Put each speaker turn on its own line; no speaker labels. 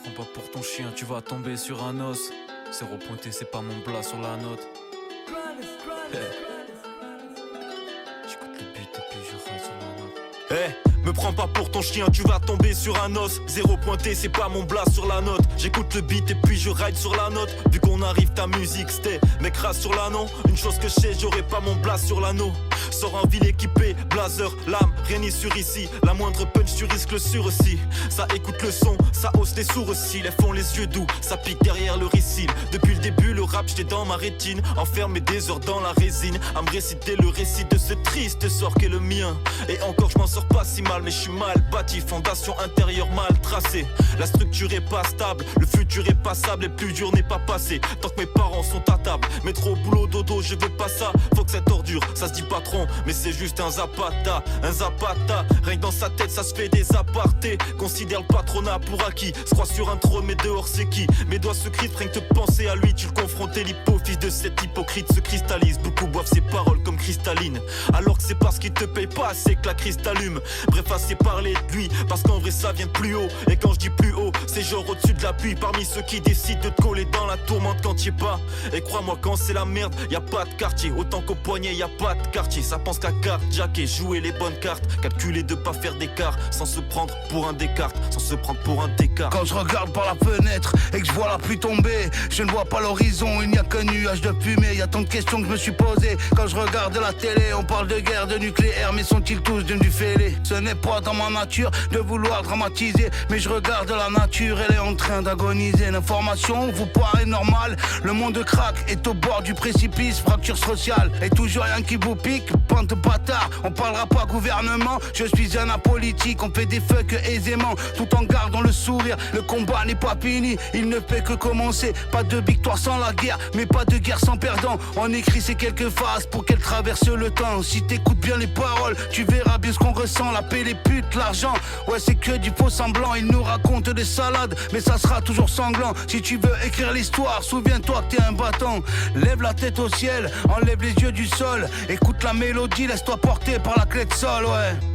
Prends pas pour ton chien, tu vas tomber sur un os. Zéro pointé, c'est pas mon plat sur la note. J'écoute le beat et puis je ride sur la note. Me prends pas pour ton chien, tu vas tomber sur un os. Zéro pointé, c'est pas mon blast sur la note. J'écoute le beat et puis je ride sur la note. Vu qu'on arrive, ta musique c'était mec rase sur l'anneau. Une chose que je sais, j'aurai pas mon blast sur l'anneau. Sors en ville équipé, blazer, lame, rien n'est sûr ici. La moindre punch, tu risques le sursis. Ça écoute le son, ça hausse les sourcils. Elles font les yeux doux, ça pique derrière le récit. Depuis le début, le rap, j'étais dans ma rétine. Enfermé des heures dans la résine. À me réciter le récit de ce triste sort qu'est le mien. Et encore, je m'en sors pas si mal, mais je suis mal bâti. Fondation intérieure mal tracée. La structure est pas stable, le futur est passable. Et le plus dur n'est pas passé. Tant que mes parents sont à table. Métro, boulot, dodo, je veux pas ça. Faut que cette ordure, ça se dit patron. Mais c'est juste un zapata, un zapata. Rien que dans sa tête ça se fait des apartés. Considère le patronat pour acquis. Se croit sur un trône mais dehors c'est qui? Mes doigts se crispent, rien que te penser à lui. Tu le confrontais, l'hypophyse de cet hypocrite se cristallise. Beaucoup boivent ses paroles comme cristalline. Alors que c'est parce qu'il te paye pas assez que la crise t'allume. Bref, assez parler de lui, parce qu'en vrai ça vient de plus haut. Et quand je dis plus haut, c'est genre au-dessus de la pluie. Parmi ceux qui décident de te coller dans la tourmente quand t'y es pas. Et crois-moi quand c'est la merde, y a pas de quartier. Autant qu'au poignet y a pas de quartier. Ça pense qu'à carjacker, jouer les bonnes cartes. Calculer de pas faire d'écart, sans se prendre pour un Descartes. Sans se prendre pour un Descartes.
Quand je regarde par la fenêtre et que je vois la pluie tomber, je ne vois pas l'horizon, il n'y a qu'un nuage de fumée. Y a tant de questions que je me suis posées. Quand je regarde la télé, on parle de guerre, de nucléaire, mais sont-ils tous devenus fêlés? Ce n'est pas dans ma nature de vouloir dramatiser, mais je regarde la nature, elle est en train d'agoniser. L'information vous paraît normale, le monde craque, est au bord du précipice, fracture sociale, et toujours rien qui vous pique, bande de bâtards. On parlera pas gouvernement, je suis un apolitique, on fait des fucks aisément, tout en gardant le sourire. Le combat n'est pas fini, il ne fait que commencer. Pas de victoire sans la guerre, mais pas de guerre sans perdant. On écrit ces quelques phases pour qu'elles traversent le temps. Si t'écoutes bien les paroles, tu verras bien ce qu'on ressent. La paix, les putes, l'argent, ouais c'est que du faux semblant. Ils nous racontent des salades, mais ça sera toujours sanglant. Si tu veux écrire l'histoire, souviens-toi que t'es un bâton. Lève la tête au ciel, enlève les yeux du sol. Écoute la mélodie, laisse-toi porter par la clé de sol, ouais.